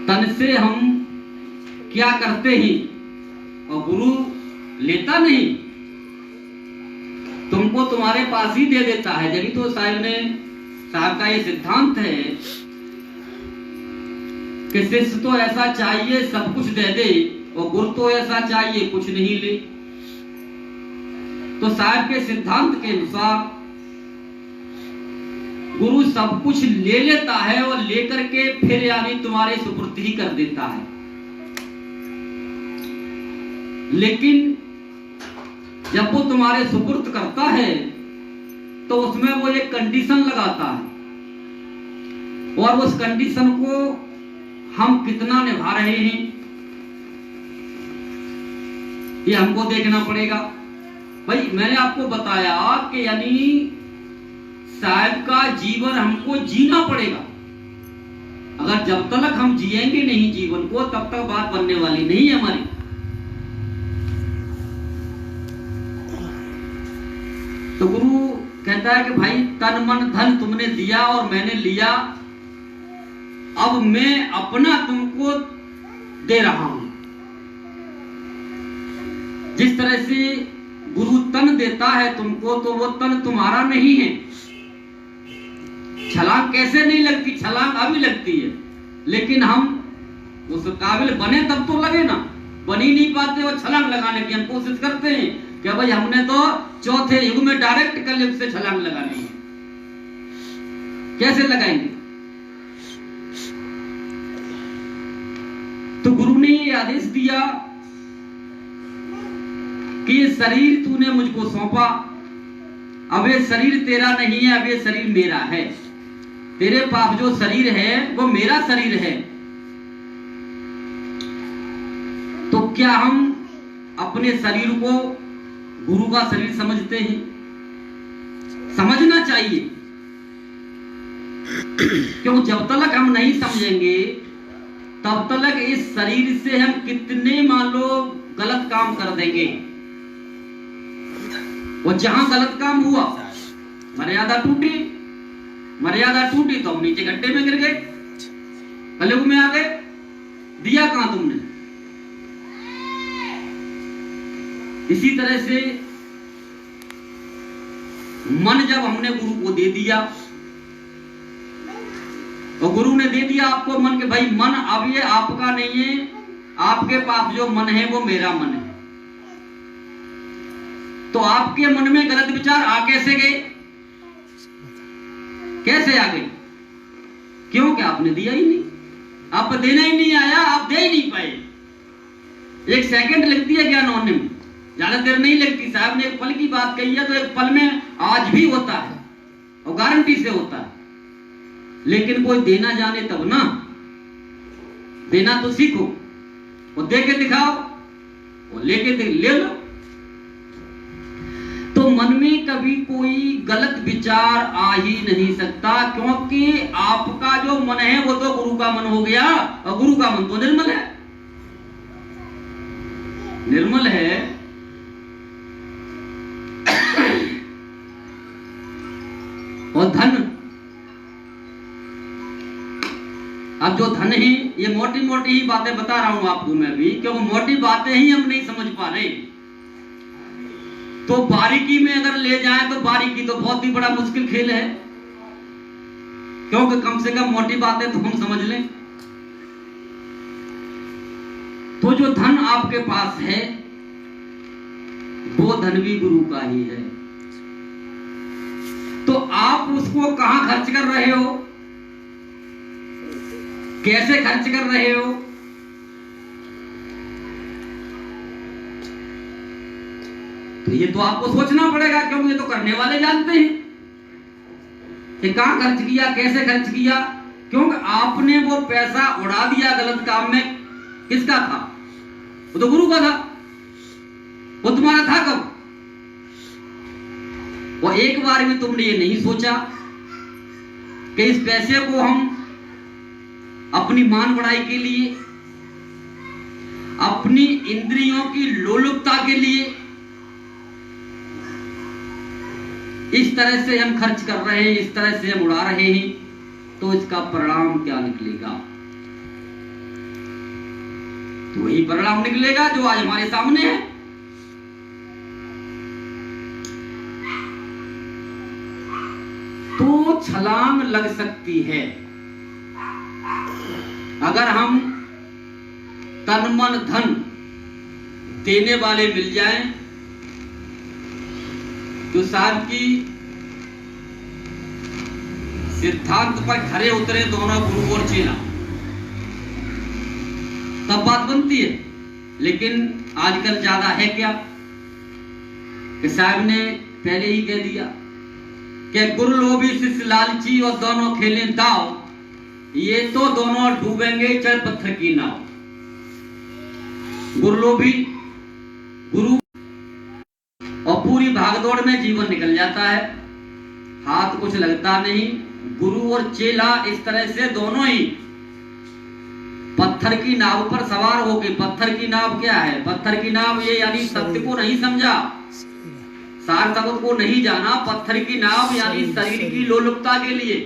तन से हम क्या करते हैं और गुरु लेता नहीं, तुमको तुम्हारे पास ही दे देता है। जब तो साहब का ये सिद्धांत है कि शिष्य तो ऐसा चाहिए सब कुछ दे दे और गुरु तो ऐसा चाहिए कुछ नहीं ले। तो साहब के सिद्धांत के अनुसार गुरु सब कुछ ले लेता है और लेकर के फिर यानी तुम्हारे सुपुर्द ही कर देता है। लेकिन जब वो तुम्हारे सुपुर्द करता है तो उसमें वो एक कंडीशन लगाता है और उस कंडीशन को हम कितना निभा रहे हैं ये हमको देखना पड़ेगा। भाई मैंने आपको बताया कि यानी साहब का जीवन हमको जीना पड़ेगा। अगर जब तक हम जिएंगे नहीं जीवन को तब तक बात बनने वाली नहीं है हमारी। तो गुरु कहता है कि भाई तन मन धन तुमने दिया और मैंने लिया, अब मैं अपना तुमको दे रहा हूं। जिस तरह से गुरु तन देता है तुमको तो वो तन तुम्हारा नहीं है। छलांग कैसे नहीं लगती, छलांग अभी लगती है, लेकिन हम उस काबिल बने तब तो लगे ना। बन ही नहीं पाते और छलांग लगाने की हम कोशिश करते हैं कि भाई हमने तो चौथे युग में डायरेक्ट कलयुग से छलांग लगानी है। कैसे लगाएंगे? तो गुरु ने ये आदेश दिया कि ये शरीर तूने मुझको सौंपा, अब ये शरीर तेरा नहीं है, अब ये शरीर मेरा है। तेरे पास जो शरीर है वो मेरा शरीर है। तो क्या हम अपने शरीर को गुरु का शरीर समझते हैं? समझना चाहिए, क्योंकि जब तक हम नहीं समझेंगे तब तक इस शरीर से हम कितने मान लो गलत काम कर देंगे। वो जहां गलत काम हुआ, मर्यादा टूटी तो हम नीचे गड्ढे में गिर गए, कलयुग में आ गए। दिया कहां तुमने? इसी तरह से मन जब हमने गुरु को दे दिया और गुरु ने दे दिया आपको मन के भाई मन अब ये आपका नहीं है, आपके पास जो मन है वो मेरा मन है। तो आपके मन में गलत विचार आ कैसे गए? कैसे आ गए? क्योंकि आपने दिया ही नहीं, आप देना ही नहीं आया, आप दे ही नहीं पाए। 1 सेकंड लगती है ज्ञान होने में, ज्यादा देर नहीं लगती। साहब ने एक पल की बात कही है तो एक पल में आज भी होता है और गारंटी से होता है। लेकिन कोई देना जाने तब ना, देना तो सीखो, वो दे के दिखाओ, वो लेके ले लो। तो मन में कभी कोई गलत विचार आ ही नहीं सकता, क्योंकि आपका जो मन है वो तो गुरु का मन हो गया और गुरु का मन तो निर्मल है। निर्मल है। और धन, अब जो धन है ये मोटी मोटी ही बातें बता रहा हूं आपको मैं भी, क्योंकि मोटी बातें ही हम नहीं समझ पा रहे। तो बारीकी में अगर ले जाए तो बारीकी तो बहुत ही बड़ा मुश्किल खेल है, क्योंकि कम से कम मोटी बातें तो हम समझ लें। तो जो धन आपके पास है वो धन भी गुरु का ही है। तो आप उसको कहां खर्च कर रहे हो, कैसे खर्च कर रहे हो? तो ये तो आपको सोचना पड़ेगा, क्योंकि ये तो करने वाले जानते हैं कि कहां खर्च किया, कैसे खर्च किया। क्योंकि आपने वो पैसा उड़ा दिया गलत काम में, किसका था? वो तो गुरु का था। वो तुम्हारा था कब? वो एक बार भी तुमने ये नहीं सोचा कि इस पैसे को हम अपनी मान बढ़ाई के लिए, अपनी इंद्रियों की लोलुपता के लिए इस तरह से हम खर्च कर रहे हैं, इस तरह से हम उड़ा रहे हैं, तो इसका परिणाम क्या निकलेगा? तो वही परिणाम निकलेगा जो आज हमारे सामने है। तो छलांग लग सकती है अगर हम तन मन धन देने वाले मिल जाएं, जो साहब की सिद्धांत पर खरे उतरे दोनों गुरु और चेला, तब बात बनती है। लेकिन आजकल ज्यादा है क्या कि साहब ने पहले ही कह दिया कि गुरु लोभी शिष्य लालची और दोनों खेलें दाव, ये तो दोनों डूबेंगे चाहे पत्थर की नाव। गुरु लोभी गुरु और पूरी भागदौड़ में जीवन निकल जाता है, हाथ कुछ लगता नहीं। गुरु और चेला इस तरह से दोनों ही पत्थर की नाव पर सवार हो गए। पत्थर की नाव क्या है? पत्थर की नाव ये यानी सत्य को नहीं समझा, सार शब्द को नहीं जाना। पत्थर की नाव यानी शरीर की लोलुपता के लिए।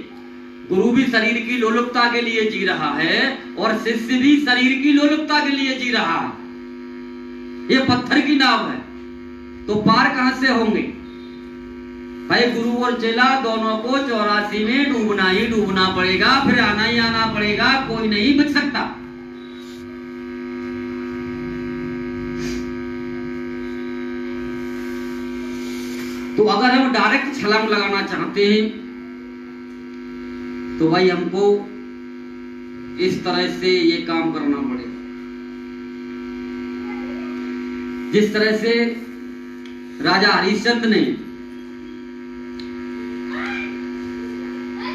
गुरु भी शरीर की लोलुपता के लिए जी रहा है और शिष्य भी शरीर की लोलुपता के लिए जी रहा है। ये पत्थर की नाव है, तो पार कहां से होंगे भाई? गुरु और चेला दोनों को 84 में डूबना ही डूबना पड़ेगा, फिर आना ही आना पड़ेगा, कोई नहीं बच सकता। तो अगर हम डायरेक्ट छलांग लगाना चाहते हैं तो भाई हमको इस तरह से ये काम करना पड़ेगा, जिस तरह से राजा हरिश्चंद्र ने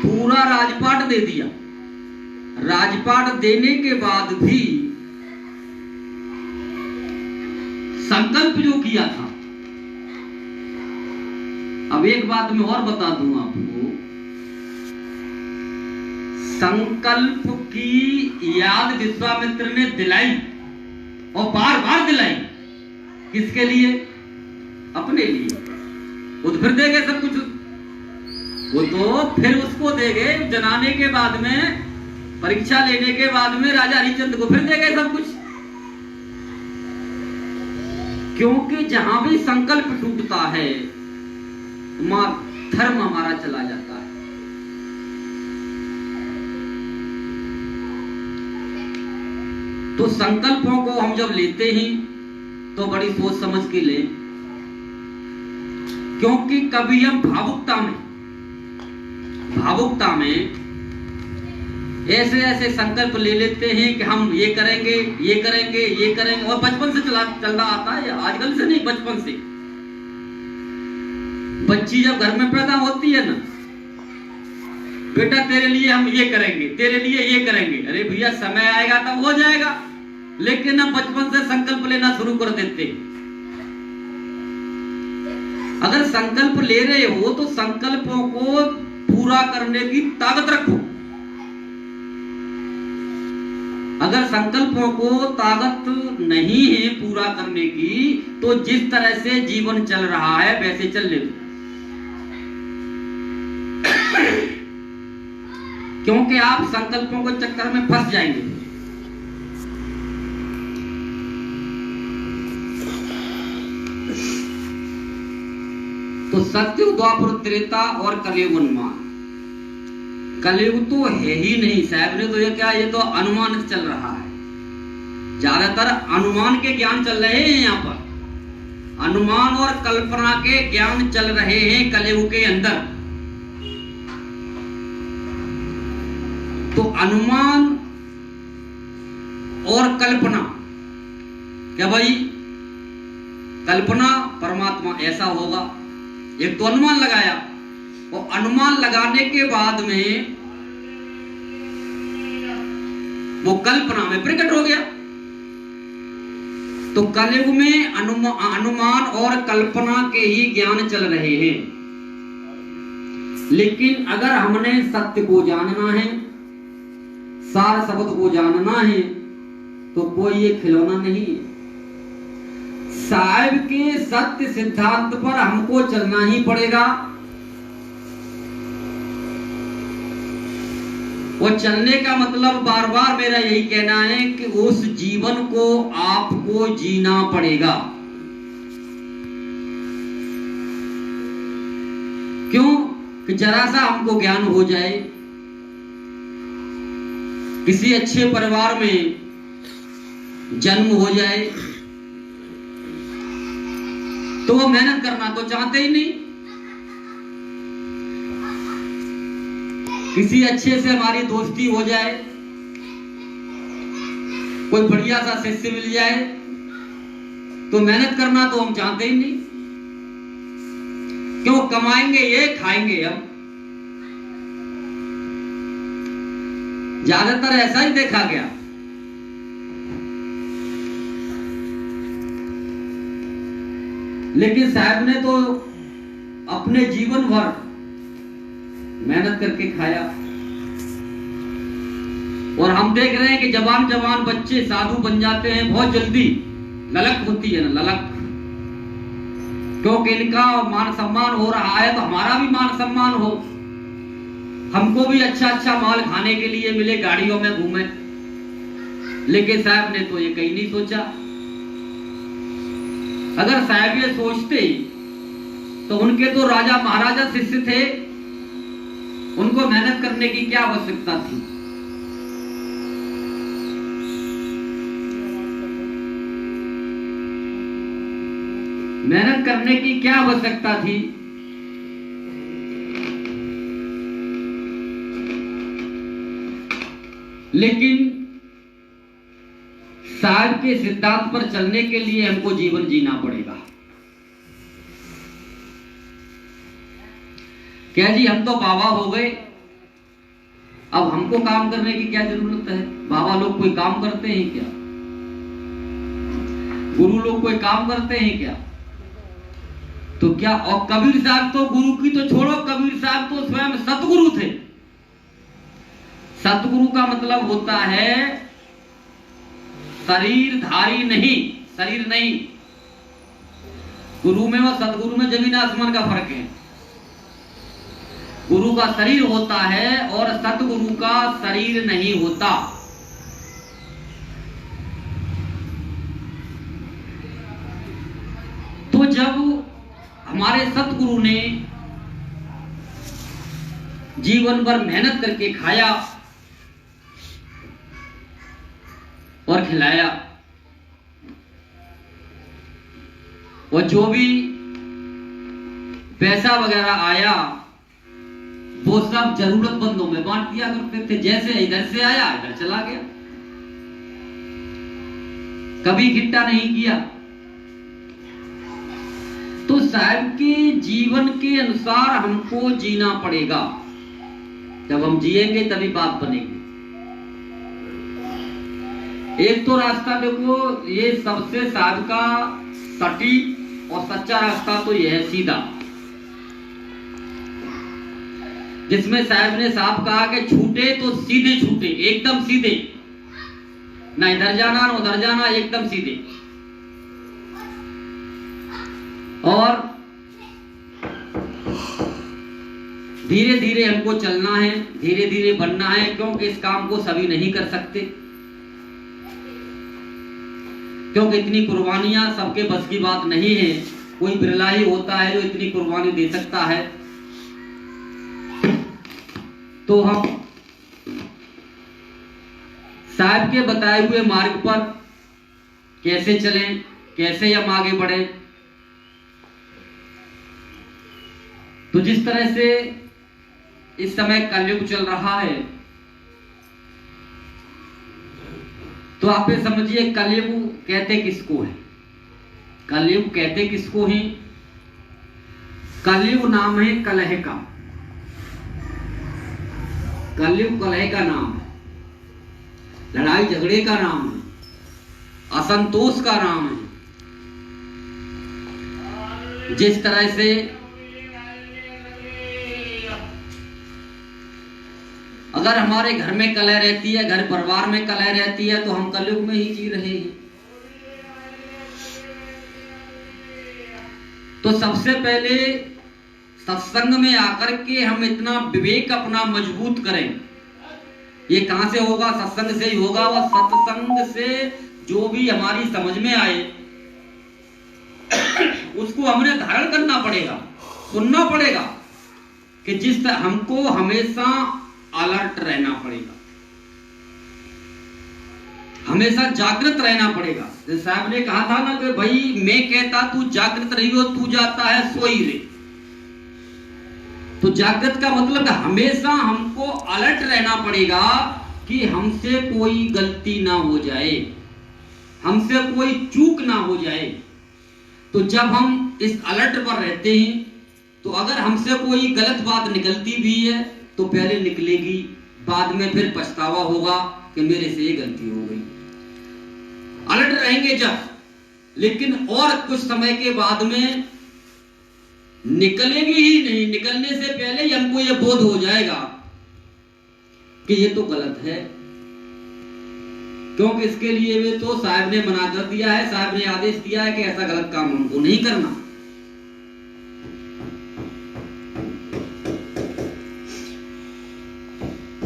पूरा राजपाट दे दिया। राजपाट देने के बाद भी संकल्प जो किया था, अब एक बात मैं और बता दूं आपको, संकल्प की याद विश्वामित्र ने दिलाई और बार बार दिलाई। किसके लिए? अपने लिए। वो तो फिर देंगे सब कुछ, वो तो फिर उसको देंगे जनाने के बाद में, परीक्षा लेने के बाद में राजा हरिश्चंद्र को फिर देंगे सब कुछ। क्योंकि जहां भी संकल्प टूटता है मां धर्म हमारा चला जाता है। तो संकल्पों को हम जब लेते हैं तो बड़ी सोच समझ के लें, क्योंकि कभी हम भावुकता में ऐसे ऐसे संकल्प ले लेते हैं कि हम ये करेंगे ये करेंगे ये करेंगे, और बचपन से चल रहा आता है, आजकल से नहीं, बचपन से। बच्ची जब घर में पैदा होती है ना, बेटा तेरे लिए हम ये करेंगे, तेरे लिए ये करेंगे, अरे भैया समय आएगा तब हो जाएगा। लेकिन हम बचपन से संकल्प लेना शुरू कर देते। अगर संकल्प ले रहे हो तो संकल्पों को पूरा करने की ताकत रखो। अगर संकल्पों को ताकत नहीं है पूरा करने की, तो जिस तरह से जीवन चल रहा है वैसे चलने दो। क्योंकि आप संकल्पों के चक्कर में फंस जाएंगे। तो सत्य, द्वापर, त्रेता और कलयुग अनुमान। कलयुग तो है ही नहीं साहब ने, तो ये क्या, ये तो अनुमान चल रहा है। ज्यादातर अनुमान के ज्ञान चल रहे हैं यहाँ पर, अनुमान और कल्पना के ज्ञान चल रहे हैं कलयुग के अंदर। तो अनुमान और कल्पना, क्या भाई, कल्पना परमात्मा ऐसा होगा, एक तो अनुमान लगाया, और अनुमान लगाने के बाद में वो कल्पना में प्रकट हो गया। तो कलयुग में अनुमान और कल्पना के ही ज्ञान चल रहे हैं। लेकिन अगर हमने सत्य को जानना है, सार शब्द को जानना है, तो कोई ये खिलौना नहीं है। साहिब के सत्य सिद्धांत पर हमको चलना ही पड़ेगा। वो चलने का मतलब बार बार मेरा यही कहना है कि उस जीवन को आपको जीना पड़ेगा। क्यों कि जरा सा हमको ज्ञान हो जाए, किसी अच्छे परिवार में जन्म हो जाए, तो वो मेहनत करना तो चाहते ही नहीं। किसी अच्छे से हमारी दोस्ती हो जाए, कोई बढ़िया सा शिष्य मिल जाए, तो मेहनत करना तो हम चाहते ही नहीं। क्यों? कमाएंगे ये, खाएंगे हम। ज्यादातर ऐसा ही देखा गया। लेकिन साहब ने तो अपने जीवन भर मेहनत करके खाया, और हम देख रहे हैं कि जवान जवान बच्चे साधु बन जाते हैं बहुत जल्दी। ललक होती है ना, ललक। क्योंकि इनका मान सम्मान हो रहा है तो हमारा भी मान सम्मान हो, हमको भी अच्छा अच्छा माल खाने के लिए मिले, गाड़ियों में घूमे। लेकिन साहब ने तो ये कहीं नहीं सोचा। अगर साहब ये सोचते तो उनके तो राजा महाराजा शिष्य थे, उनको मेहनत करने की क्या आवश्यकता थी? मेहनत करने की क्या आवश्यकता थी? लेकिन साहब के सिद्धांत पर चलने के लिए हमको जीवन जीना पड़ेगा। क्या जी, हम तो बाबा हो गए, अब हमको काम करने की क्या जरूरत है? बाबा लोग कोई काम करते हैं क्या? गुरु लोग कोई काम करते हैं क्या? तो क्या? और कबीर साहब तो, गुरु की तो छोड़ो, कबीर साहब तो स्वयं सतगुरु थे। सतगुरु का मतलब होता है शरीरधारी नहीं, शरीर नहीं। गुरु में और सतगुरु में जमीन आसमान का फर्क है। गुरु का शरीर होता है और सतगुरु का शरीर नहीं होता। तो जब हमारे सतगुरु ने जीवन भर मेहनत करके खाया और खिलाया, और जो भी पैसा वगैरह आया वो सब जरूरतमंदों में बांट दिया करते थे। जैसे इधर से आया इधर चला गया, कभी इकट्ठा नहीं किया। तो साहब के जीवन के अनुसार हमको जीना पड़ेगा। जब हम जिएंगे तभी बात बनेगी। एक तो रास्ता देखो, ये सबसे साहब का सटीक और सच्चा रास्ता तो यह है सीधा, जिसमें साहब ने साफ कहा कि छूटे तो सीधे छूटे, एकदम सीधे, ना इधर जाना ना उधर जाना, एकदम सीधे। और धीरे धीरे हमको चलना है, धीरे धीरे बनना है, क्योंकि इस काम को सभी नहीं कर सकते, क्योंकि इतनी कुर्बानियां सबके बस की बात नहीं है। कोई बिरला ही होता है जो इतनी कुर्बानी दे सकता है। तो हम साहब के बताए हुए मार्ग पर कैसे चलें, कैसे हम आगे बढ़ें। तो जिस तरह से इस समय कलयुग चल रहा है, तो आप ये समझिए कलयुग कहते किसको है? कलयुग कहते किसको है? कलयुग नाम है कलह का। कलयुग कलह का नाम है, लड़ाई झगड़े का नाम है, असंतोष का नाम है। जिस तरह से अगर हमारे घर में कलह रहती है, घर परिवार में कलह रहती है, तो हम कलयुग में ही जी रहे हैं। तो सबसे पहले सत्संग में आकर के हम इतना विवेक अपना मजबूत करें ये कहां से होगा? सत्संग से ही होगा। और सत्संग से जो भी हमारी समझ में आए उसको हमने धारण करना पड़ेगा, सुनना पड़ेगा कि जिस हमको हमेशा अलर्ट रहना पड़ेगा, हमेशा जागृत रहना पड़ेगा। जैसे साहब ने कहा था ना कि भाई मैं कहता तू जागृत रही हो, तू जाता है सोई रे। तो जागृत का मतलब हमेशा हमको अलर्ट रहना पड़ेगा कि हमसे कोई गलती ना हो जाए, हमसे कोई चूक ना हो जाए। तो जब हम इस अलर्ट पर रहते हैं तो अगर हमसे कोई गलत बात निकलती भी है तो पहले निकलेगी, बाद में फिर पछतावा होगा कि मेरे से ये गलती हो गई। अलर्ट रहेंगे जब, लेकिन और कुछ समय के बाद में निकलेगी ही नहीं। निकलने से पहले ही हमको ये बोध हो जाएगा कि ये तो गलत है, क्योंकि इसके लिए भी तो साहब ने मना कर दिया है, साहब ने आदेश दिया है कि ऐसा गलत काम हमको नहीं करना।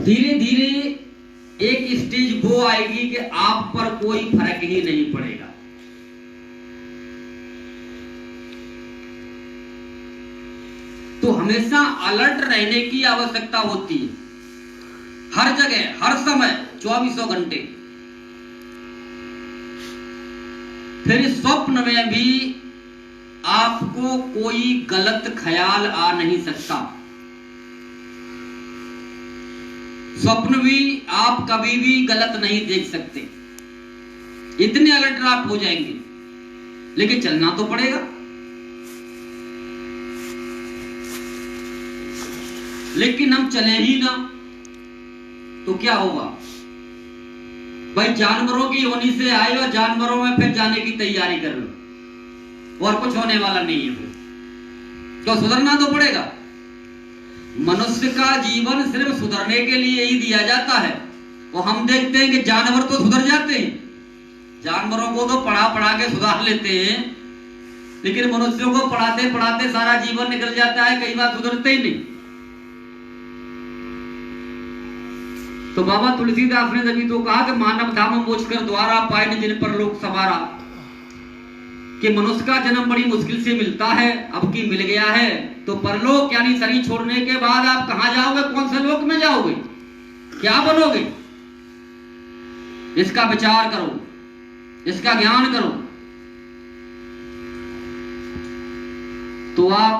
धीरे धीरे एक स्टेज वो आएगी कि आप पर कोई फर्क ही नहीं पड़ेगा। तो हमेशा अलर्ट रहने की आवश्यकता होती है, हर जगह हर समय 24 घंटे। फिर स्वप्न में भी आपको कोई गलत ख्याल आ नहीं सकता। स्वप्न भी आप कभी भी गलत नहीं देख सकते, इतने अलर्ट आप हो जाएंगे। लेकिन चलना तो पड़ेगा। लेकिन हम चले ही ना तो क्या होगा? भाई जानवरों की योनि से आए और जानवरों में फिर जाने की तैयारी कर लो, और कुछ होने वाला नहीं है। तो सुधरना तो पड़ेगा। मनुष्य का जीवन सिर्फ सुधरने के लिए ही दिया जाता है। और हम देखते हैं कि जानवर तो सुधर जाते हैं, जानवरों को तो पढ़ा पढ़ा के सुधार लेते हैं, लेकिन मनुष्यों को पढ़ाते पढ़ाते सारा जीवन निकल जाता है, कई बार सुधरते ही नहीं। तो बाबा तुलसीदास ने तभी तो कहा कि मानव धाम मोक्ष कर द्वारा पाए जिन पर लोक सवारा, कि मनुष्य का जन्म बड़ी मुश्किल से मिलता है, अब की मिल गया है तो परलोक यानी शरीर छोड़ने के बाद आप कहां जाओगे, कौन से लोक में जाओगे, क्या बनोगे, इसका विचार करो, इसका ज्ञान करो। तो आप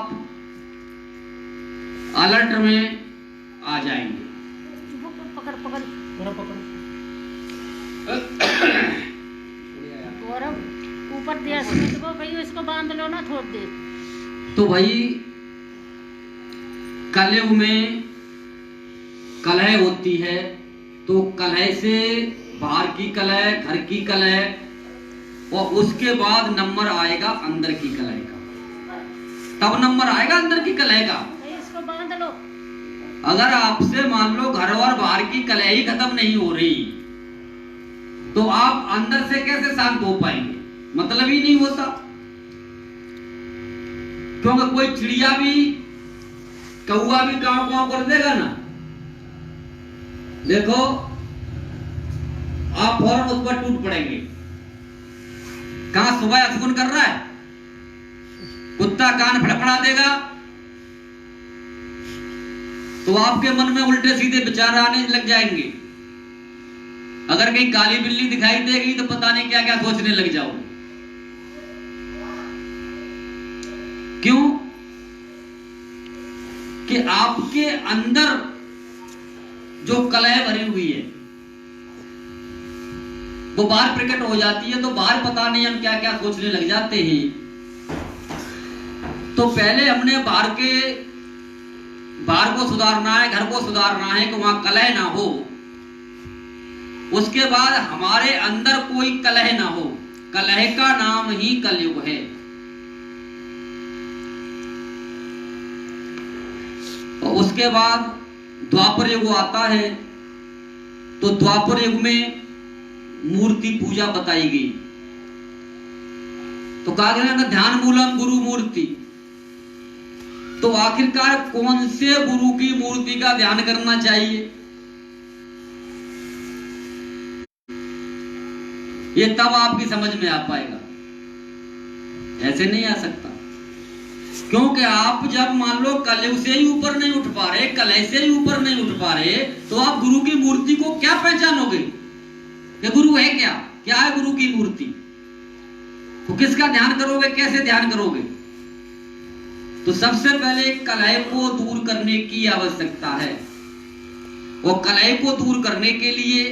अलर्ट में आ जाएंगे। पकड़ पकड़ ऊपर दिया को भाई, इसको बांध लो ना थोड़ी देर। तो भाई कलयुग में कलह होती है, तो कलह से बाहर की कलह, घर की कलह, और उसके बाद नंबर आएगा अंदर की कलह का। तब नंबर आएगा अंदर की कलह का। इसको बांध लो। अगर आपसे मान लो घर और बाहर की कलह ही खत्म नहीं हो रही तो आप अंदर से कैसे शांत हो पाएंगे? मतलब ही नहीं होता। क्योंकि कोई चिड़िया भी, कौवा भी काव काव कर देगा ना, देखो आप फौरन उस पर टूट पड़ेंगे। कहां सुबह अशगुन कर रहा है, कुत्ता कान फड़फड़ा देगा तो आपके मन में उल्टे सीधे विचार आने लग जाएंगे। अगर कहीं काली बिल्ली दिखाई देगी तो पता नहीं क्या क्या सोचने लग जाओगे। क्यों? कि आपके अंदर जो कलह भरी हुई है वो बाहर प्रकट हो जाती है, तो बाहर पता नहीं हम क्या क्या सोचने लग जाते हैं। तो पहले हमने बाहर को सुधारना है, घर को सुधारना है कि वहां कलह ना हो। उसके बाद हमारे अंदर कोई कलह ना हो। कलह का नाम ही कलयुग है। और उसके बाद द्वापर युग आता है, तो द्वापर युग में मूर्ति पूजा बताई गई। तो कहा गया ना ध्यान मूलम गुरु मूर्ति। तो आखिरकार कौन से गुरु की मूर्ति का ध्यान करना चाहिए? ये तब आपकी समझ में आ पाएगा, ऐसे नहीं आ सकता। क्योंकि आप जब मान लो कलयुग से ही ऊपर नहीं उठ पा रहे, कलह से ही ऊपर नहीं उठ पा रहे, तो आप गुरु की मूर्ति को क्या पहचानोगे कि गुरु है क्या? क्या है गुरु की मूर्ति? तो किसका ध्यान करोगे, कैसे ध्यान करोगे? तो सबसे पहले कलह को दूर करने की आवश्यकता है। और कलह को दूर करने के लिए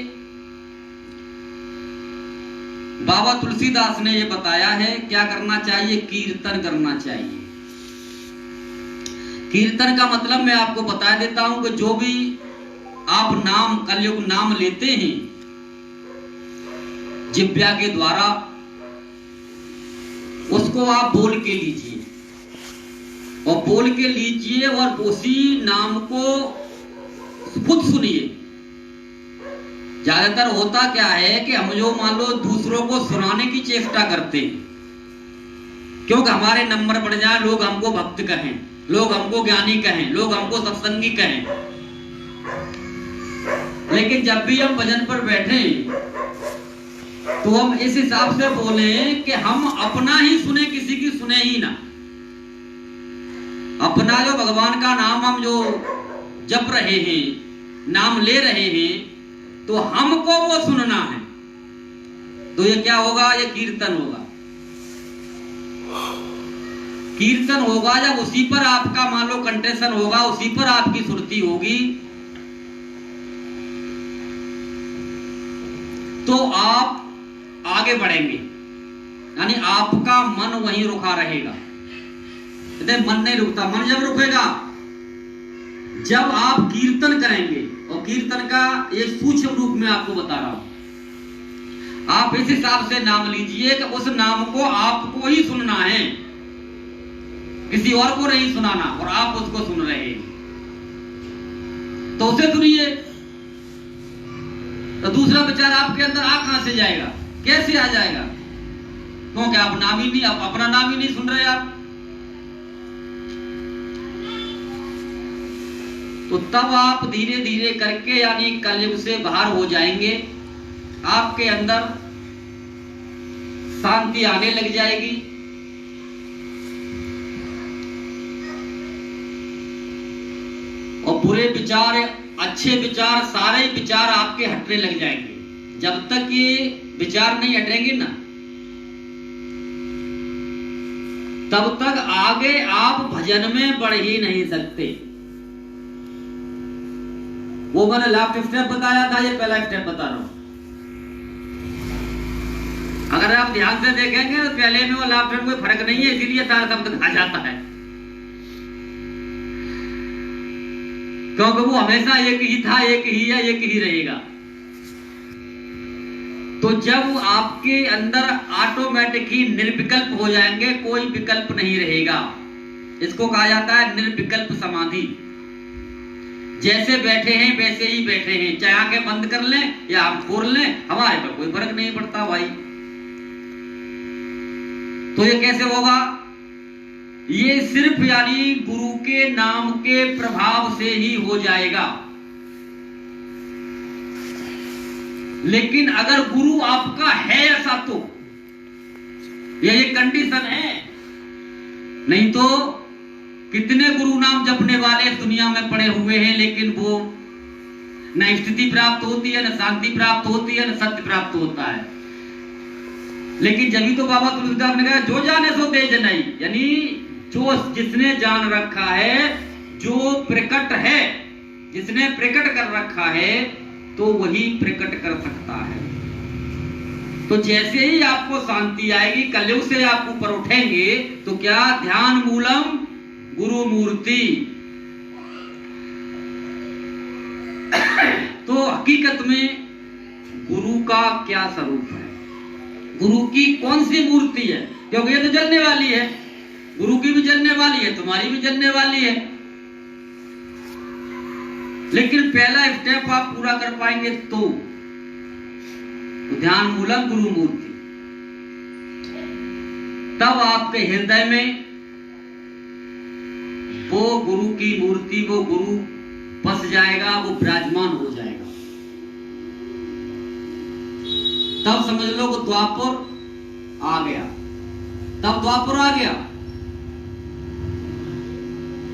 बाबा तुलसीदास ने यह बताया है क्या करना चाहिए, कीर्तन करना चाहिए। कीर्तन का मतलब मैं आपको बता देता हूं कि जो भी आप नाम, कलयुग नाम लेते हैं जिह्वा के द्वारा, उसको आप बोल के लीजिए, और बोल के लीजिए और उसी नाम को खुद सुनिए। ज्यादातर होता क्या है कि हम जो मान लो दूसरों को सुनाने की चेष्टा करते हैं, क्योंकि हमारे नंबर बढ़ जाए, लोग हमको भक्त कहें, लोग हमको ज्ञानी कहें, लोग हमको सत्संगी कहें। लेकिन जब भी हम भजन पर बैठे तो हम इस हिसाब से बोले कि हम अपना ही सुने, किसी की सुने ही ना। अपना जो भगवान का नाम हम जो जप रहे हैं, नाम ले रहे हैं, तो हमको वो सुनना है। तो ये क्या होगा, ये कीर्तन होगा। कीर्तन होगा जब उसी पर आपका मान लो कंटेंशन होगा, उसी पर आपकी सुरती होगी, तो आप आगे बढ़ेंगे। यानी आपका मन वहीं रुका रहेगा। मन नहीं रुकता। मन जब रुकेगा जब आप कीर्तन करेंगे, और कीर्तन का ये सूक्ष्म रूप में आपको बता रहा हूं। आप इस हिसाब से नाम लीजिए कि उस नाम को आपको ही सुनना है, किसी और को नहीं सुनाना, और आप उसको सुन रहे हैं तो उसे सुनिए। तो दूसरा विचार आपके अंदर आ कहां से जाएगा, कैसे आ जाएगा? क्योंकि आप नाम ही नहीं, आप अपना नाम ही नहीं सुन रहे आप। तो तब आप धीरे धीरे करके यानी कलयुग से बाहर हो जाएंगे, आपके अंदर शांति आने लग जाएगी। और बुरे विचार, अच्छे विचार, सारे विचार आपके हटने लग जाएंगे। जब तक ये विचार नहीं हटेंगे ना, तब तक आगे आप भजन में बढ़ ही नहीं सकते। वो मैंने लास्ट स्टेप बताया था, ये पहला स्टेप बता रहा हूं। अगर आप ध्यान से देखेंगे तो पहले में वो लास्ट में कोई फर्क नहीं है, इसीलिए सारा शब्द खा जाता है, क्योंकि वो हमेशा एक ही था, एक ही है, एक ही रहेगा। तो जब आपके अंदर ऑटोमेटिक ही निर्विकल्प हो जाएंगे, कोई विकल्प नहीं रहेगा। इसको कहा जाता है निर्विकल्प समाधि। जैसे बैठे हैं वैसे ही बैठे हैं, चाहे आंखें बंद कर लें या आप खोल लें, हमारे पर कोई फर्क नहीं पड़ता भाई। तो ये कैसे होगा? ये सिर्फ यानी गुरु के नाम के प्रभाव से ही हो जाएगा। लेकिन अगर गुरु आपका है ऐसा, तो ये कंडीशन है। नहीं तो कितने गुरु नाम जपने वाले दुनिया में पड़े हुए हैं, लेकिन वो न स्थिति प्राप्त होती है, न शांति प्राप्त होती है, न सत्य प्राप्त होता है। लेकिन जब तो बाबा तुलसीदास ने कहा जो जाने सो दे जनाई, यानी जो जिसने जान रखा है, जो प्रकट है, जिसने प्रकट कर रखा है, तो वही प्रकट कर सकता है। तो जैसे ही आपको शांति आएगी, कलयुग से आप ऊपर उठेंगे, तो क्या ध्यान मूलम गुरु मूर्ति। तो हकीकत में गुरु का क्या स्वरूप है, गुरु की कौन सी मूर्ति है? क्योंकि ये तो जलने वाली है, गुरु की भी जलने वाली है, तुम्हारी भी जलने वाली है। लेकिन पहला स्टेप आप पूरा कर पाएंगे तो ध्यान मूलक गुरु मूर्ति, तब आपके हृदय में वो गुरु की मूर्ति, वो गुरु बस जाएगा, वो विराजमान हो जाएगा। तब समझ लो कि द्वापर आ गया, तब द्वापर आ गया।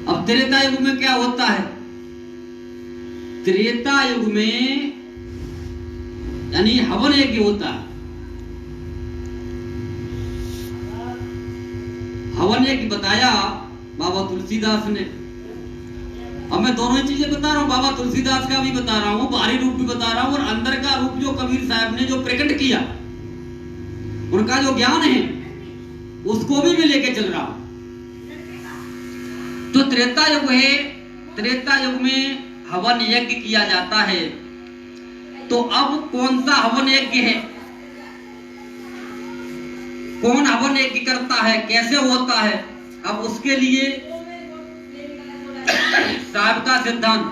अब त्रेता युग में क्या होता है? त्रेता युग में यानी हवन यज्ञ होता है। हवन यज्ञ बताया बाबा तुलसीदास ने। अब मैं दोनों ही चीजें बता रहा हूं, बाबा तुलसीदास का भी बता रहा हूं, बाहरी रूप भी बता रहा हूं और अंदर का रूप जो कबीर साहब ने जो प्रकट किया, उनका जो ज्ञान है उसको भी मैं लेके चल रहा हूं। तो त्रेता युग है, त्रेता युग में हवन यज्ञ किया जाता है। तो अब कौन सा हवन यज्ञ है, कौन हवन यज्ञ करता है, कैसे होता है? अब उसके लिए साहब का सिद्धांत,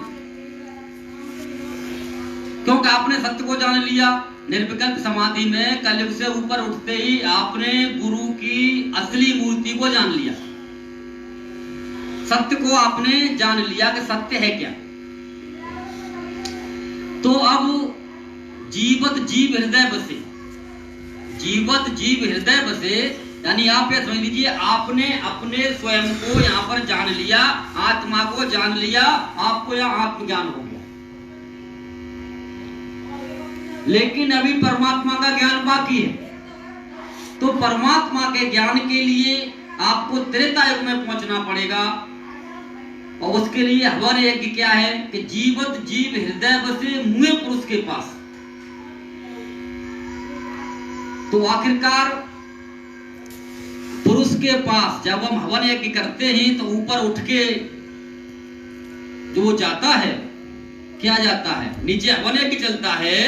क्योंकि आपने सत्य को जान लिया, निर्विकल्प समाधि में कलयुग से ऊपर उठते ही आपने गुरु की असली मूर्ति को जान लिया, सत्य को आपने जान लिया कि सत्य है क्या। तो अब जीवत जीव हृदय बसे, जीवत जीव हृदय बसे, यानी आप ये समझ लीजिए आपने अपने स्वयं को यहाँ पर जान लिया, आत्मा को जान लिया, आपको यहाँ आत्मज्ञान हो गया। लेकिन अभी परमात्मा का ज्ञान बाकी है। तो परमात्मा के ज्ञान के लिए आपको त्रेता युग में पहुंचना पड़ेगा। और उसके लिए हवन यज्ञ क्या है कि जीवत जीव हृदय बसे मुए पुरुष के पास। तो आखिरकार पुरुष के पास जब हम हवन यज्ञ करते हैं तो ऊपर उठ के जो जाता है, क्या जाता है? नीचे हवन यज्ञ चलता है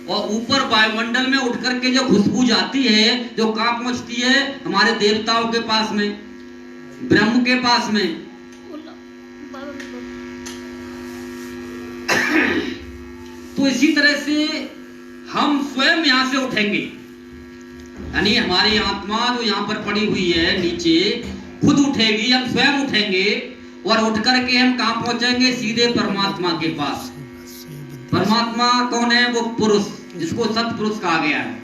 और ऊपर वायुमंडल में उठ करके जो खुशबू जाती है, जो कहां पहुंचती है? हमारे देवताओं के पास में, ब्रह्म के पास में। तो इसी तरह से हम स्वयं यहां से उठेंगे, यानी हमारी आत्मा जो यहाँ पर पड़ी हुई है नीचे खुद उठेगी, हम स्वयं उठेंगे और उठ करके हम कहां पहुंचेंगे? सीधे परमात्मा के पास। परमात्मा कौन है? वो पुरुष, जिसको सतपुरुष कहा गया है।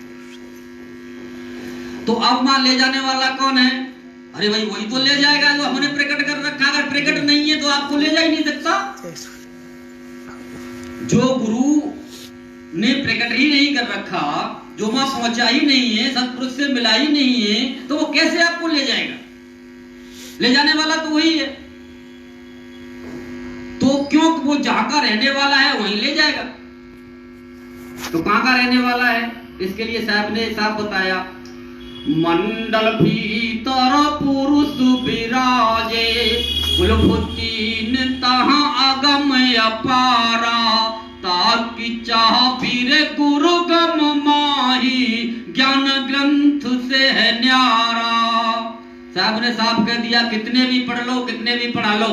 तो अब वहां ले जाने वाला कौन है? अरे भाई वही तो ले जाएगा जो हमने प्रकट कर रखा। अगर प्रकट नहीं है तो आपको ले जा ही नहीं सकता। जो गुरु ने प्रकट ही नहीं कर रखा, जो वहां पहुंचा ही नहीं है, सतपुरुष से मिला ही नहीं है, तो वो कैसे आपको ले जाएगा? ले जाने वाला तो वही है। तो क्यों? वो जहां का रहने वाला है वहीं ले जाएगा। तो कहां का रहने वाला है? इसके लिए साहब ने साफ बताया, मंडल भीतर पुरुष विराजे, कुलभूति तहां अगम अपारा, ताकि चाह फिर गुरु गम माही, ज्ञान ग्रंथ से है न्यारा। साहब ने साफ कह दिया, कितने भी पढ़ लो, कितने भी पढ़ा लो,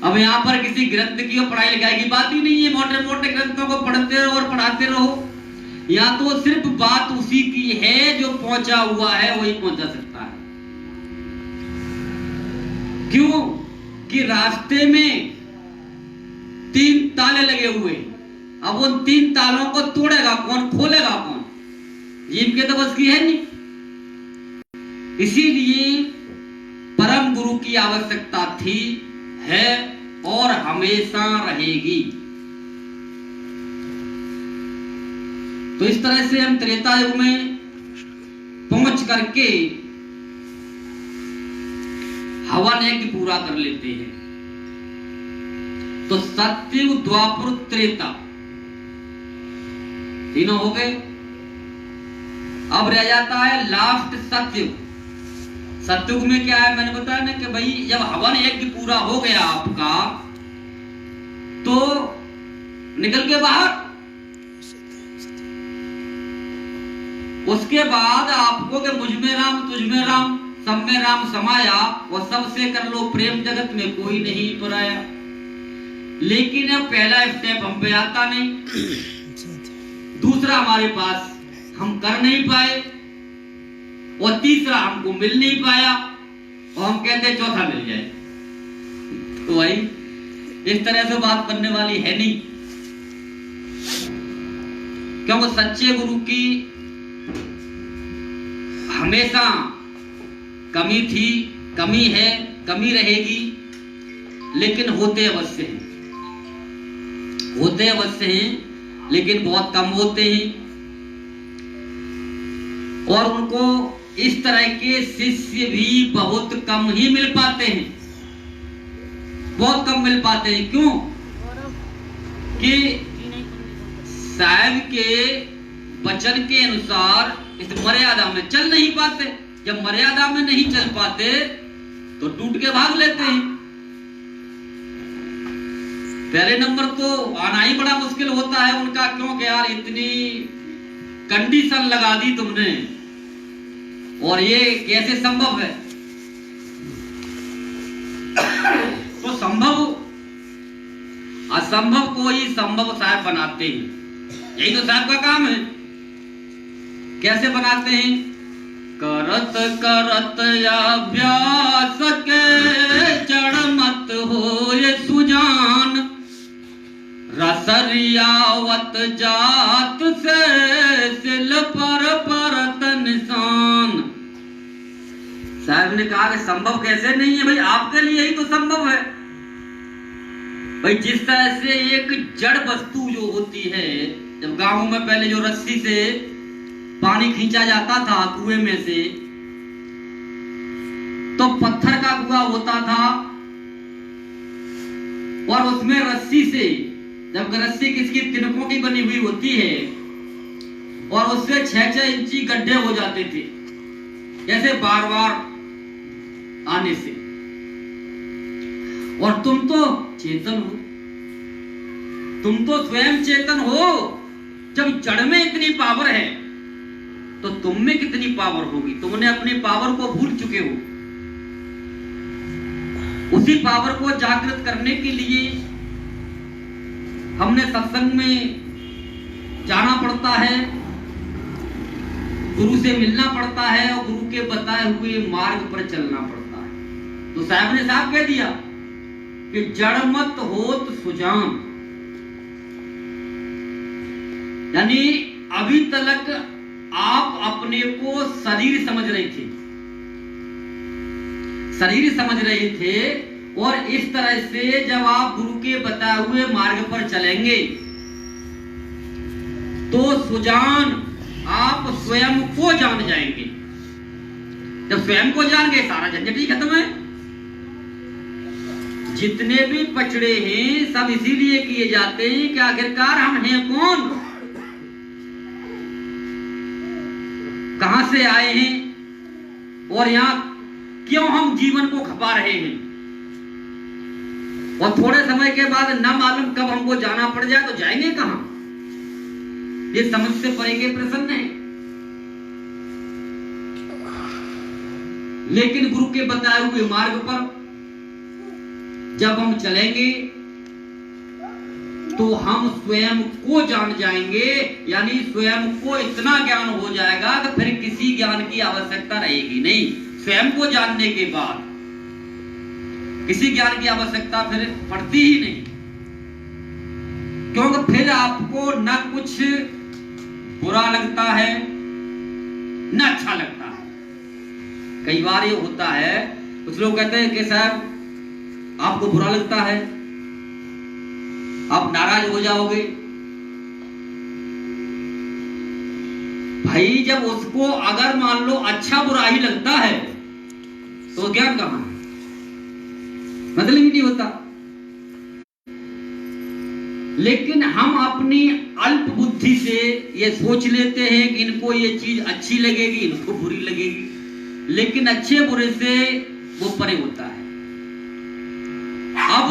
अब यहाँ पर किसी ग्रंथ की और पढ़ाई लिखाई की बात ही नहीं है। मोटे मोटे ग्रंथों को पढ़ते रहो और पढ़ाते रहो। यहाँ तो सिर्फ बात उसी की है जो पहुंचा हुआ है वही पहुंचा सकता है। क्यों? कि रास्ते में 3 ताले लगे हुए, अब उन 3 तालों को तोड़ेगा कौन, खोलेगा कौन? इनके तो बस की है नहीं। इसीलिए परम गुरु की आवश्यकता थी, है और हमेशा रहेगी। तो इस तरह से हम त्रेता युग में पहुंच करके हवन यज्ञ पूरा कर लेते हैं। तो सतयुग, द्वापर, त्रेता तीनों हो गए। अब रह जाता है लास्ट सतयुग। सतयुग में क्या है? मैंने बताया ना कि भाई जब हवन यज्ञ पूरा हो गया आपका तो निकल के बाहर। उसके बाद आपको कि मुझ में राम, तुझ में राम, सब में राम समाया, और सबसे कर लो प्रेम, जगत में कोई नहीं पराया। लेकिन अब पहला स्टेप हम पे आता नहीं, दूसरा हमारे पास हम कर नहीं पाए, और तीसरा हमको मिल नहीं पाया, और हम कहते चौथा मिल जाए। तो भाई इस तरह से बात करने वाली है नहीं। क्योंकि सच्चे गुरु की हमेशा कमी थी, कमी है, कमी रहेगी, लेकिन होते अवश्य हैं, होते अवश्य हैं, लेकिन बहुत कम होते हैं। और उनको इस तरह के शिष्य भी बहुत कम ही मिल पाते हैं, बहुत कम मिल पाते हैं। क्यों? कि साहब के वचन के अनुसार इस मर्यादा में चल नहीं पाते। जब मर्यादा में नहीं चल पाते तो टूट के भाग लेते हैं। पहले नंबर तो आना ही बड़ा मुश्किल होता है उनका, क्योंकि यार इतनी कंडीशन लगा दी तुमने, और ये कैसे संभव है? तो संभव असंभव को ही संभव साहब बनाते हैं। यही तो साहब का काम है। कैसे बनाते हैं? करत करत अभ्यास के जड़ मत हो ये सुजान, रसरियावत जात से सिल पर परत निशान। साहब ने कहा कि संभव कैसे नहीं है भाई, आपके लिए ही तो संभव है भाई। जिस तरह से एक जड़ वस्तु जो होती है, जब गांवों में पहले जो रस्सी से पानी खींचा जाता था कुएं में से, तो पत्थर का कुआं होता था और उसमें रस्सी से, जब रस्सी किसकी तिनकों की बनी हुई होती है, और उससे 6-6 इंची गड्ढे हो जाते थे, जैसे बार बार आने से। और तुम तो चेतन हो, तुम तो स्वयं चेतन हो। जब जड़ में इतनी पावर है तो तुम में कितनी पावर होगी? तुमने अपनी पावर को भूल चुके हो। उसी पावर को जागृत करने के लिए हमने सत्संग में जाना पड़ता है, गुरु से मिलना पड़ता है और गुरु के बताए हुए मार्ग पर चलना पड़ता है। तो साहब ने साफ कह दिया कि जड़ मत होत सुजान, यानी अभी तक आप अपने को शरीर समझ रहे थे, शरीर समझ रहे थे, और इस तरह से जब आप गुरु के बताए हुए मार्ग पर चलेंगे तो सुजान आप स्वयं को जान जाएंगे। जब स्वयं को जान गए सारा झंझट ही खत्म है। जितने भी पचड़े हैं सब इसीलिए किए जाते हैं कि आखिरकार हम हैं कौन, कहां से आए हैं, और यहां क्यों हम जीवन को खपा रहे हैं। और थोड़े समय के बाद न मालूम कब हमको जाना पड़ जाए तो जाएंगे कहां, ये समझ से परे के प्रश्न है। लेकिन गुरु के बताए हुए मार्ग पर जब हम चलेंगे तो हम स्वयं को जान जाएंगे, यानी स्वयं को इतना ज्ञान हो जाएगा कि फिर किसी ज्ञान की आवश्यकता रहेगी नहीं। स्वयं को जानने के बाद किसी ज्ञान की आवश्यकता फिर पड़ती ही नहीं, क्योंकि फिर आपको न कुछ बुरा लगता है न अच्छा लगता है। कई बार ये होता है, कुछ लोग कहते हैं कि साहब आपको बुरा लगता है, आप नाराज हो जाओगे। भाई जब उसको अगर मान लो अच्छा बुरा ही लगता है तो ज्ञान कहां है? मतलब ही नहीं होता। लेकिन हम अपनी अल्प बुद्धि से ये सोच लेते हैं कि इनको ये चीज अच्छी लगेगी, इनको बुरी लगेगी, लेकिन अच्छे बुरे से वो परे होता है। अब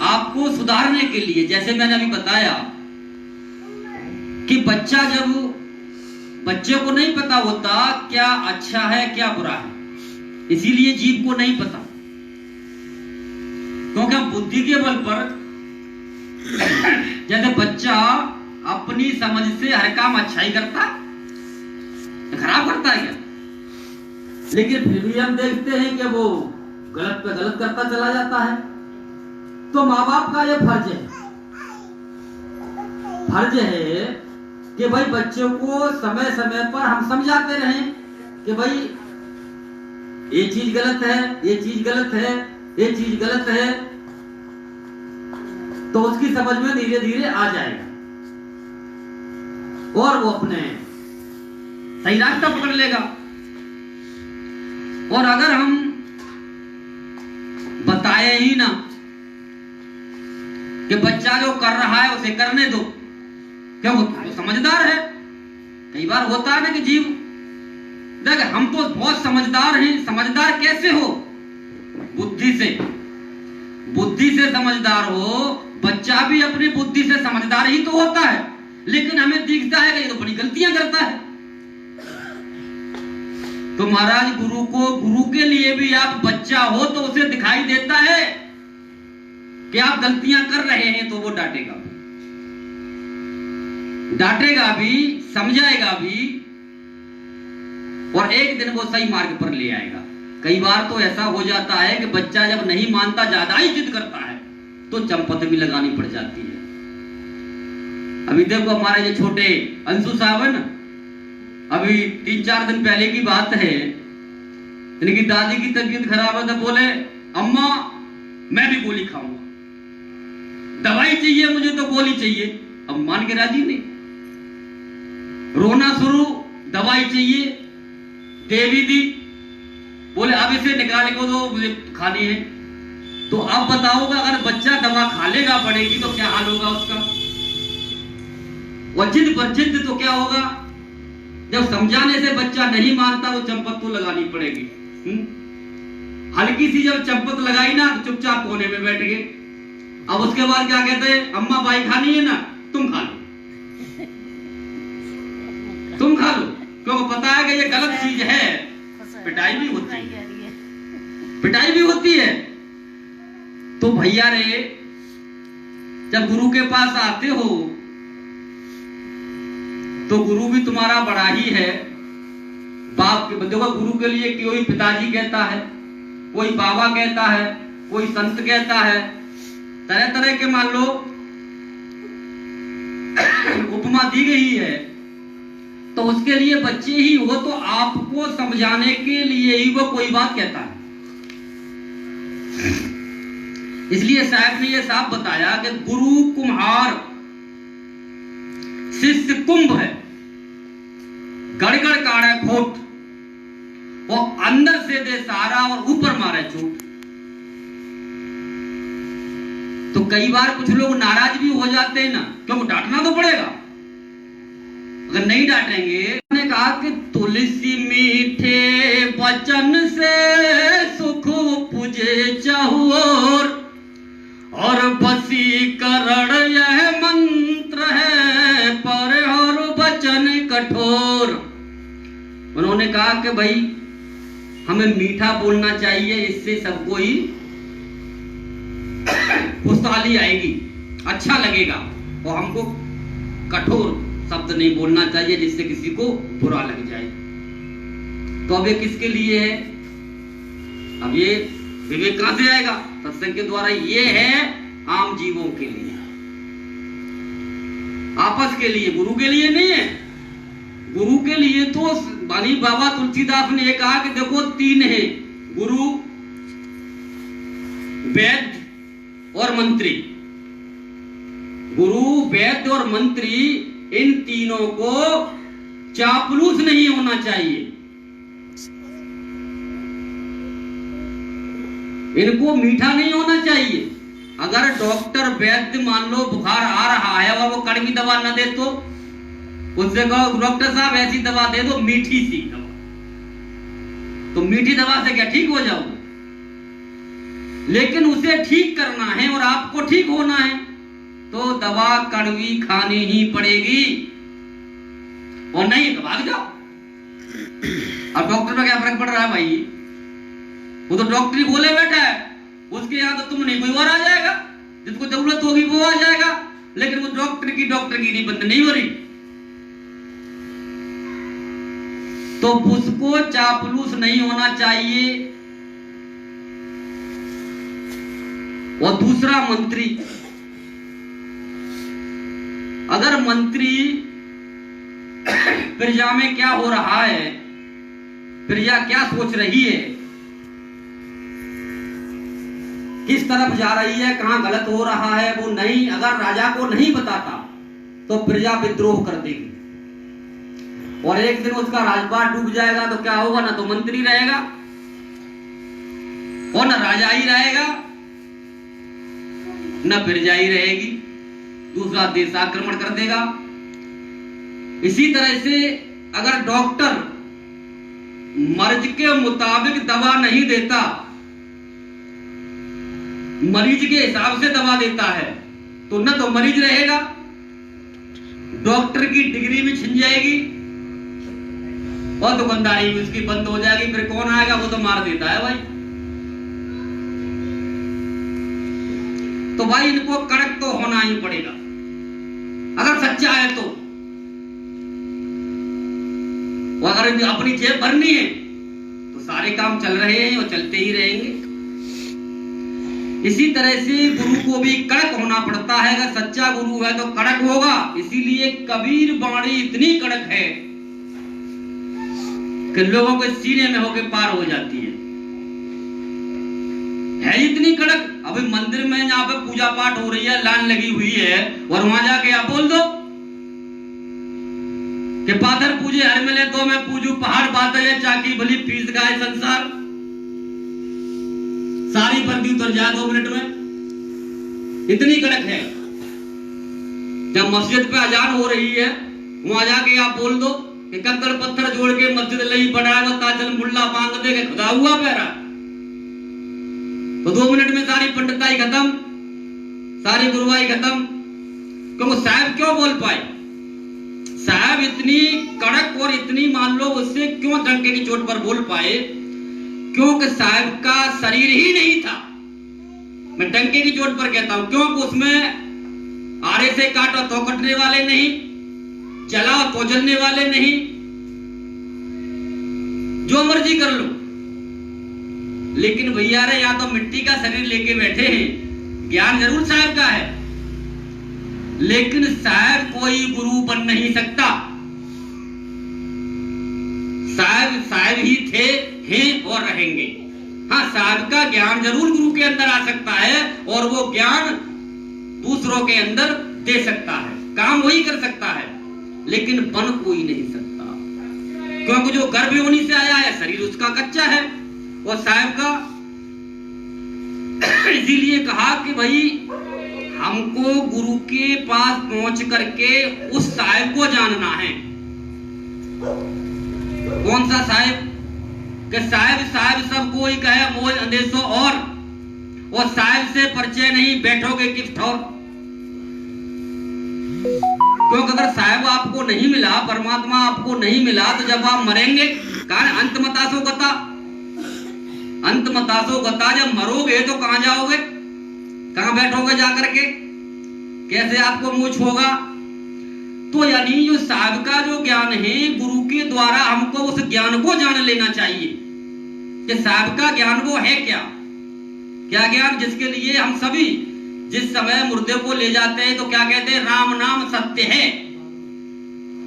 आपको सुधारने के लिए, जैसे मैंने अभी बताया कि बच्चा जब बच्चे को नहीं पता होता क्या अच्छा है क्या बुरा है, इसीलिए जीव को नहीं पता, क्योंकि हम बुद्धि के बल पर, जैसे बच्चा अपनी समझ से हर काम अच्छा ही करता, खराब करता है क्या? लेकिन फिर भी हम देखते हैं कि वो गलत पे गलत करता चला जाता है। तो माँ बाप का ये फर्ज है, फर्ज है कि भाई बच्चों को समय समय पर हम समझाते रहें कि भाई ये चीज गलत है, ये चीज गलत है, ये चीज गलत है, तो उसकी समझ में धीरे धीरे आ जाएगा और वो अपने सही रास्ता पकड़ लेगा। और अगर हम बताए ही ना कि बच्चा जो कर रहा है उसे करने दो, क्यों वो समझदार है। कई बार होता है ना कि जीव देख हम तो बहुत समझदार हैं। समझदार कैसे हो? बुद्धि से। बुद्धि से समझदार हो। बच्चा भी अपनी बुद्धि से समझदार ही तो होता है, लेकिन हमें दिखता है कि ये तो बड़ी गलतियां करता है। तो महाराज गुरु के लिए भी आप बच्चा हो तो उसे दिखाई देता है कि आप गलतियां कर रहे हैं, तो वो डांटेगा भी, समझाएगा भी, और एक दिन वो सही मार्ग पर ले आएगा। कई बार तो ऐसा हो जाता है कि बच्चा जब नहीं मानता, ज्यादा ही जिद करता है, तो चंपत भी लगानी पड़ जाती है। अभी देखो हमारे जो छोटे अंशु साहब है ना, अभी 3-4 दिन पहले की बात है, इनकी दादी की तबीयत खराब है, तो बोले अम्मा मैं भी गोली खाऊंगा, दवाई चाहिए मुझे, तो गोली चाहिए। अब मान के राजी नहीं, रोना शुरू, दवाई चाहिए, दे भी दी, बोले अब इसे निकाल को दो, मुझे खानी है। तो अब बताओगा अगर बच्चा दवा खा लेगा पड़ेगी तो क्या हाल होगा उसका? और जिद पर जिद तो क्या होगा? जब समझाने से बच्चा नहीं मानता तो चंपत तो लगानी पड़ेगी। हल्की सी जब चंपत लगाई ना तो चुपचाप कोने में बैठ गए। अब उसके बाद क्या कहते हैं, अम्मा बाई खानी है ना, तुम खा लो, तुम खा लो, क्योंकि पता है कि ये गलत चीज है। पिटाई भी होती है, पिटाई भी होती है। तो भैया रे, जब गुरु के पास आते हो तो गुरु भी तुम्हारा बड़ा ही है। बाप के देखो, गुरु के लिए कोई पिताजी कहता है, कोई बाबा कहता है, कोई संत कहता है, तरह तरह के मान लो उपमा दी गई है। तो उसके लिए बच्चे ही हो तो आपको समझाने के लिए ही वो कोई बात कहता है। इसलिए साहब ने ये साफ बताया कि गुरु कुम्हार, शिष्य कुंभ है, गड़गड़ काढ़े खोट, वो अंदर से दे सारा और ऊपर मारे झूठ। तो कई बार कुछ लोग नाराज भी हो जाते हैं ना, क्योंकि डांटना तो पड़ेगा, अगर नहीं डांटेंगे। उन्होंने कहा कि तुलसी मीठे वचन से सुख पुजे चहुओर, और वशीकरण यह मंत्र है पर और वचन कठोर। उन्होंने कहा कि भाई हमें मीठा बोलना चाहिए, इससे सबको ही खुशहाली आएगी, अच्छा लगेगा, और हमको कठोर शब्द नहीं बोलना चाहिए जिससे किसी को बुरा लग जाए। तो अब ये किसके लिए है? अब ये विवेक कहां से आएगा? सत्संग के द्वारा। ये है आम जीवों के लिए, आपस के लिए, गुरु के लिए नहीं है। गुरु के लिए तो बानी बाबा तुलसीदास ने ये कहा कि देखो 3 है, गुरु, वैद्य और मंत्री। गुरु, वैद्य और मंत्री, इन तीनों को चापलूस नहीं होना चाहिए, इनको मीठा नहीं होना चाहिए। अगर डॉक्टर वैद्य मान लो बुखार आ रहा है और वो कड़वी दवा न दे तो उससे कहो डॉक्टर साहब ऐसी दवा दे दो, मीठी सी दवा, तो मीठी दवा से क्या ठीक हो जाओगे? लेकिन उसे ठीक करना है और आपको ठीक होना है तो दवा कड़वी खानी ही पड़ेगी, और नहीं तो भाग जाओ। अब डॉक्टर में क्या फर्क पड़ रहा है भाई? वो तो डॉक्टरी बोले बैठा है, उसके यहाँ तो तुम नहीं, कोई और आ जाएगा, जिसको जरूरत होगी वो आ जाएगा, लेकिन वो डॉक्टरगिरी बंद नहीं हो रही। तो उसको चापलूस नहीं होना चाहिए। और दूसरा मंत्री, अगर मंत्री प्रजा में क्या हो रहा है, प्रजा क्या सोच रही है, किस तरफ जा रही है, कहां गलत हो रहा है, वो नहीं, अगर राजा को नहीं बताता तो प्रजा विद्रोह कर देगी और एक दिन उसका राजपाट डूब जाएगा तो क्या होगा, ना तो मंत्री रहेगा और न राजा ही रहेगा, न प्रजा ही रहेगी, दूसरा देश आक्रमण कर देगा। इसी तरह से अगर डॉक्टर मर्ज के मुताबिक दवा नहीं देता, मरीज के हिसाब से दवा देता है, तो न तो मरीज रहेगा, डॉक्टर की डिग्री भी छिन जाएगी और दुकानदारी भी उसकी बंद हो जाएगी। फिर कौन आएगा, वो तो मार देता है भाई। तो भाई इनको कड़क तो होना ही पड़ेगा अगर सच्चा है तो। अगर अपनी जेब भरनी है तो सारे काम चल रहे हैं और चलते ही रहेंगे। इसी तरह से गुरु को भी कड़क होना पड़ता है, अगर सच्चा गुरु है तो कड़क होगा। इसीलिए कबीर वाणी इतनी कड़क है कि लोगों के सीने में होकर पार हो जाती है इतनी कड़क। अभी मंदिर में जहां पे पूजा पाठ हो रही है, लाइन लगी हुई है और वहां जाके आप बोल दो कि पाथर पूजे हर मिले तो मैं पूजू, पहाड़ बात है चाकी भली पीस गाय संसार, सारी पर्दी उतर जाए 2 मिनट में, इतनी कड़क है। जब मस्जिद पे अजान हो रही है वहां जाके आप बोल दो कि कंकड़ पत्थर जोड़ के मस्जिद लई बनाया वो ताजल मुल्ला मांग दे के खुदा हुआ पैरा, तो 2 मिनट में सारी पंडिताई खत्म, सारी गुरुवाई खत्म। क्यों साहब क्यों बोल पाए? साहब इतनी कड़क और इतनी मान लो उससे क्यों डंके की चोट पर बोल पाए? क्योंकि साहब का शरीर ही नहीं था। मैं डंके की चोट पर कहता हूं क्योंकि उसमें आरे से काटो तो कटने वाले नहीं, जलाओ तो जलने वाले नहीं, जो मर्जी कर लो। लेकिन भैया रे यहाँ तो मिट्टी का शरीर लेके बैठे हैं, ज्ञान जरूर साहब का है लेकिन साहब कोई गुरु बन नहीं सकता। साहब ही थे, हैं और रहेंगे। हाँ, साहब का ज्ञान जरूर गुरु के अंदर आ सकता है और वो ज्ञान दूसरों के अंदर दे सकता है, काम वही कर सकता है लेकिन बन कोई नहीं सकता। क्योंकि जो गर्भ योनि से आया है शरीर उसका कच्चा है और साहब का इसीलिए कहा कि भाई हमको गुरु के पास पहुंच करके उस साहब को जानना है। कौन सा साहब? कि साहब सब कोई कहे मोह अंदेशो और साहब से परिचय नहीं बैठोगे किस ठौर। क्योंकि अगर साहब आपको नहीं मिला, परमात्मा आपको नहीं मिला, तो जब आप मरेंगे कहा अंत मतासो गता, जब मरोगे तो कहां जाओगे, कहां बैठोगे जाकर के, कैसे आपको मुझ होगा? तो यानी जो साहब का जो ज्ञान है गुरु के द्वारा हमको उस ज्ञान को जान लेना चाहिए कि साहब का ज्ञान वो है क्या ज्ञान, जिसके लिए हम सभी जिस समय मुर्दे को ले जाते हैं तो क्या कहते हैं, राम नाम सत्य है।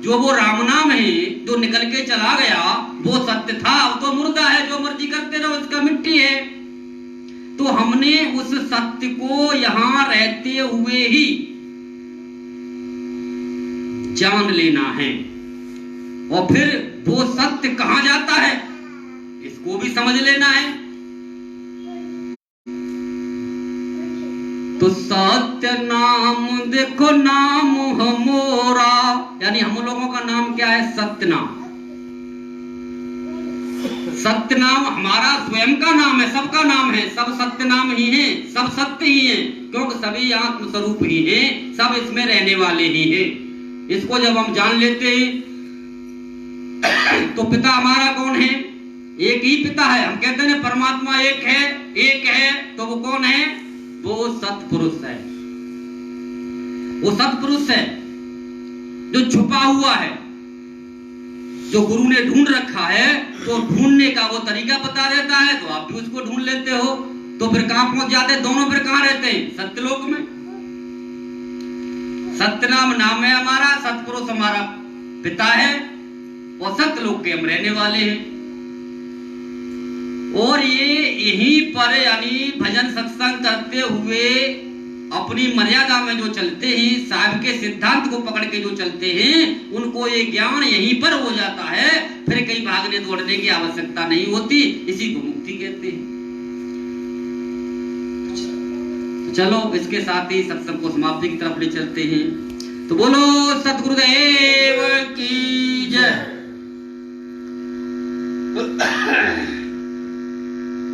जो वो राम नाम है जो निकल के चला गया वो सत्य था, तो मुर्दा है, जो मर्जी करते रहो उसका मिट्टी है। तो हमने उस सत्य को यहां रहते हुए ही जान लेना है और फिर वो सत्य कहां जाता है इसको भी समझ लेना है। तो सत्य नाम देखो नाम हमारा, यानी हम लोगों का नाम क्या है? सत्य नाम। सत्य नाम हमारा स्वयं का नाम है, सबका नाम है, सब सत्य नाम ही हैं, सब सत्य ही हैं क्योंकि सभी आत्म स्वरूप ही हैं, सब इसमें रहने वाले ही हैं। इसको जब हम जान लेते हैं तो पिता हमारा कौन है? एक ही पिता है। हम कहते हैं परमात्मा एक है, तो वो कौन है? वो सत्पुरुष है। वो सत्पुरुष है जो छुपा हुआ है, जो गुरु ने ढूंढ रखा है। तो ढूंढने का वो तरीका बता देता है तो आप भी उसको ढूंढ लेते हो। तो फिर कहां पहुंच जाते? दोनों फिर कहां रहते हैं? सत्यलोक में। सत्यनाम नाम है हमारा, सतपुरुष हमारा पिता है और सत्यलोक के हम रहने वाले हैं। और ये यहीं पर यानी भजन सत्संग करते हुए अपनी मर्यादा में जो चलते हैं, साहब के सिद्धांत को पकड़ के जो चलते हैं, उनको ये ज्ञान यहीं पर हो जाता है, फिर कहीं भागने दौड़ने की आवश्यकता नहीं होती। इसी को मुक्ति कहते हैं। चलो इसके साथ ही सत्संग को समाप्ति की तरफ ले चलते हैं। तो बोलो सतगुरुदेव की जय।